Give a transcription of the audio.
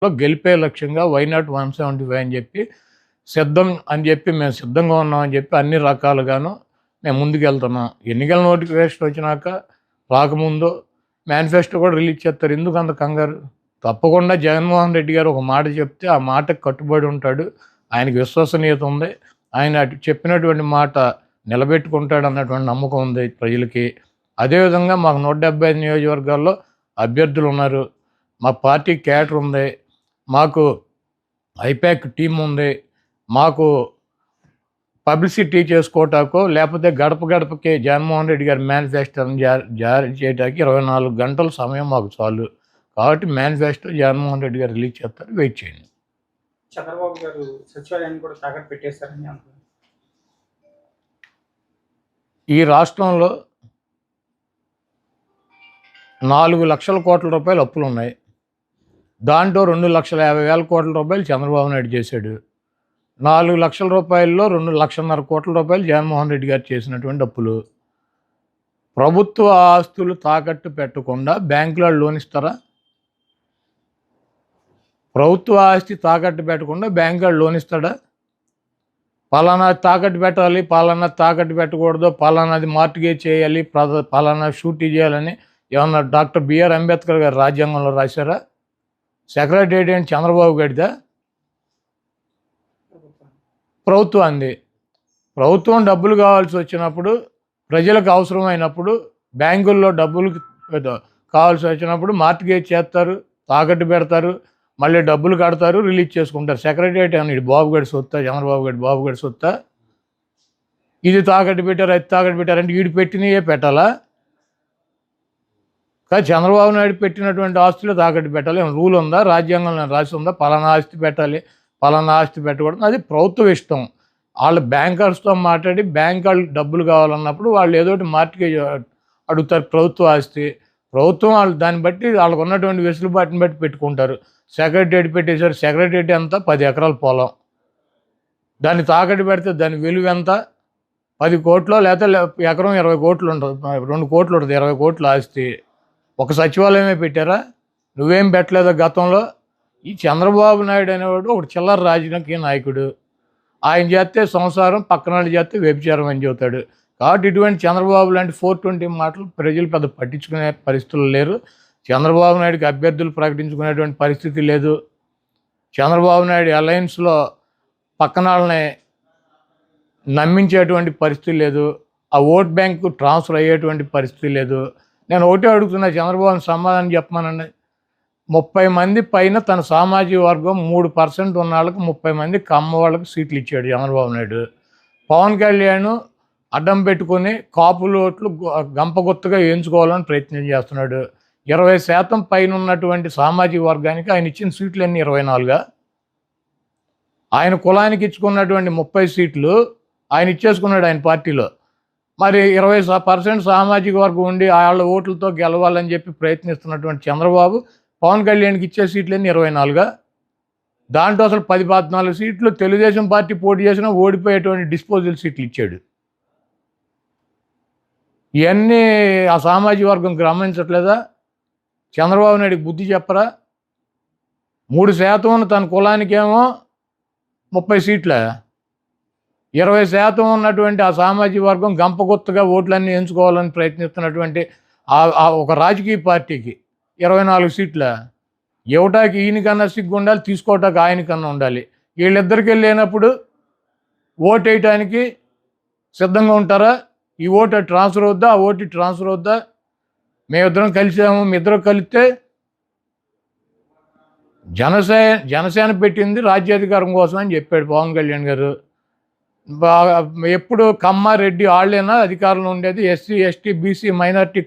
గెలిపే లక్ష్యంగా వైనాట్ 175 అని చెప్పి సిద్ధం అని చెప్పి మేము సిద్ధంగా ఉన్నామని చెప్పి అన్ని రకాలుగాను మేము ముందుకెళ్తున్నాం. ఎన్నికల నోటిఫికేషన్ వచ్చినాక రాకముందు మేనిఫెస్టో కూడా రిలీజ్ చేస్తారు. ఎందుకు అంత కంగారు? తప్పకుండా జగన్మోహన్ రెడ్డి గారు ఒక మాట చెప్తే ఆ మాటకు కట్టుబడి ఉంటాడు. ఆయనకి విశ్వసనీయత ఉంది. ఆయన చెప్పినటువంటి మాట నిలబెట్టుకుంటాడు అన్నటువంటి నమ్మకం ఉంది ప్రజలకి. అదేవిధంగా మాకు 175 నియోజకవర్గాల్లో అభ్యర్థులు ఉన్నారు. మా పార్టీ క్యాడర్ ఉంది. మాకు ఐపాక్ టీం ఉంది. మాకు పబ్లిసిటీ చేసుకోవటాకో లేకపోతే గడప గడపకి జగన్మోహన్ రెడ్డి గారి మేనిఫెస్టోని జారీ చేయడానికి 24 గంటల సమయం మాకు చాలు. కాబట్టి మేనిఫెస్టో జగన్మోహన్ రెడ్డి గారు రిలీజ్ చేస్తారు. వెయిట్ చేయండి. చంద్రబాబు గారు సచివాలయాన్ని కూడా తాకట్టు పెట్టేశారని అంటున్నారు. ఈ రాష్ట్రంలో 4 లక్షల కోట్ల రూపాయలు అప్పులు ఉన్నాయి. దాంట్లో 2,50,000 కోట్ల రూపాయలు చంద్రబాబు నాయుడు చేశాడు. 4 లక్షల రూపాయల్లో 2,50,000 కోట్ల రూపాయలు జగన్మోహన్ రెడ్డి గారు చేసినటువంటి అప్పులు. ప్రభుత్వ ఆస్తులు తాకట్టు పెట్టకుండా బ్యాంకులో లోన్ ఇస్తారా? ప్రభుత్వ ఆస్తి తాకట్టు పెట్టకుండా బ్యాంకులో లోన్ ఇస్తాడా? పలానా తాకట్టు పెట్టాలి, పలానా తాకట్టు పెట్టకూడదు, పలానాది మార్టిగేజ్ చేయాలి, పలానా షూటీ చేయాలని ఏమన్నా డాక్టర్ బిఆర్ అంబేద్కర్ గారు రాజ్యాంగంలో రాశారా? సెక్రటేరియట్ ఏంటి చంద్రబాబు గడిదా? ప్రభుత్వం అంది. ప్రభుత్వం డబ్బులు కావాల్సి వచ్చినప్పుడు, ప్రజలకు అవసరమైనప్పుడు, బ్యాంకుల్లో డబ్బులు కావాల్సి వచ్చినప్పుడు మార్టిగేజ్ చేస్తారు, తాకట్టు పెడతారు, మళ్ళీ డబ్బులు కడతారు, రిలీజ్ చేసుకుంటారు. సెక్రటేరియట్ అని ఇది బాబుగడి సొత్తా, చంద్రబాబు గడి బాబుగడి సొత్తా? ఇది తాకట్టు పెట్టారు, అది తాకట్టు పెట్టారంటే వీడు పెట్టినయే పెట్టాలా? కానీ చంద్రబాబు నాయుడు పెట్టినటువంటి ఆస్తులు తాకట్టు పెట్టాలి. రూల్ ఉందా? రాజ్యాంగంలో రాసి ఉందా? పలానా ఆస్తి పెట్టాలి, పలానా ఆస్తి పెట్టకూడదు. అది ప్రభుత్వం ఇష్టం. వాళ్ళు బ్యాంకర్స్తో మాట్లాడి బ్యాంక్ వాళ్ళు డబ్బులు కావాలన్నప్పుడు వాళ్ళు ఏదో ఒకటి మార్టిగేజ్ అడుగుతారు. ప్రభుత్వ ఆస్తి ప్రభుత్వం వాళ్ళు దాన్ని బట్టి వాళ్ళకు ఉన్నటువంటి వెసులుబాటుని బట్టి పెట్టుకుంటారు. సెక్రటేరియట్ పెట్టేశారు. సెక్రటేరియట్ ఎంత? 10 ఎకరాల పొలం. దాన్ని తాకట్టు పెడితే దాని విలువ ఎంత? 10 కోట్లు, లేకపోతే ఎకరం 20 కోట్లు ఉంటుంది, 2 కోట్లు ఉంటుంది, 20 కోట్ల ఆస్తి. ఒక సచివాలయమే పెట్టారా? నువ్వేం పెట్టలేదా గతంలో? ఈ చంద్రబాబు నాయుడు అనేవాడు ఒకటి చిల్లర రాజకీయ నాయకుడు. ఆయన చేస్తే సంసారం, పక్కన వాళ్ళు చేస్తే వ్యభిచారం అని చెబుతాడు. కాబట్టి ఇటువంటి చంద్రబాబు లాంటి 420 మాటలు ప్రజలు పెద్ద పట్టించుకునే పరిస్థితులు లేరు. చంద్రబాబు నాయుడుకి అభ్యర్థులు ప్రకటించుకునేటువంటి పరిస్థితి లేదు. చంద్రబాబు నాయుడు అలయన్స్లో పక్కన వాళ్ళని నమ్మించేటువంటి పరిస్థితి లేదు. ఆ ఓట్ బ్యాంకు ట్రాన్స్ఫర్ అయ్యేటువంటి పరిస్థితి లేదు. నేను ఒకటే అడుగుతున్నా, చంద్రబాబుని సమాధానం చెప్పమానండి. 30 మంది పైన తన సామాజిక వర్గం 3% ఉన్న వాళ్ళకి 30 మంది కమ్మ వాళ్ళకి సీట్లు ఇచ్చాడు చంద్రబాబు నాయుడు. పవన్ కళ్యాణ్ అడ్డం పెట్టుకొని కాపులు ఓట్లు గంపగుత్తగా వేయించుకోవాలని ప్రయత్నం చేస్తున్నాడు. 20% పైన ఉన్నటువంటి సామాజిక వర్గానికి ఆయన ఇచ్చిన సీట్లు అన్నీ 24గా? ఆయన కులానికి ఇచ్చుకున్నటువంటి 30 సీట్లు ఆయన ఇచ్చేసుకున్నాడు ఆయన పార్టీలో. మరి 20% సామాజిక వర్గం ఉండి వాళ్ళ ఓట్లతో గెలవాలని చెప్పి ప్రయత్నిస్తున్నటువంటి చంద్రబాబు పవన్ కళ్యాణ్కి ఇచ్చే సీట్లన్నీ 24గా? దాంట్లో అసలు 10-14 సీట్లు తెలుగుదేశం పార్టీ పోటీ చేసినా ఓడిపోయేటువంటి డిస్పోజల్ సీట్లు ఇచ్చాడు. ఇవన్నీ ఆ సామాజిక వర్గం గమనించట్లేదా? చంద్రబాబు నాయుడికి బుద్ధి చెప్పరా? 3% తన కులానికేమో 30 సీట్ల, 20% ఉన్నటువంటి ఆ సామాజిక వర్గం గంపగుత్తగా ఓట్లన్నీ ఎంచుకోవాలని ప్రయత్నిస్తున్నటువంటి ఒక రాజకీయ పార్టీకి 24 సీట్ల ఇవ్వటానికి ఈయనకన్నా సిగ్గు ఉండాలి, తీసుకోవటానికి ఆయనకన్నా ఉండాలి. వీళ్ళిద్దరికి వెళ్ళినప్పుడు ఓటు వేయటానికి సిద్ధంగా ఉంటారా? ఈ ఓటు ట్రాన్స్ఫర్ అవుద్దా, ఆ ఓటు ట్రాన్స్ఫర్ అవుద్దా? మేమిద్దరం కలిసాము, మీ ఇద్దరు కలిస్తే జనసేన పెట్టింది రాజ్యాధికారం కోసం అని చెప్పాడు పవన్ కళ్యాణ్ గారు. ఎప్పుడు కమ్మ రెడ్డి వాళ్ళేనా అధికారంలో ఉండేది? SC, ST, BC, minority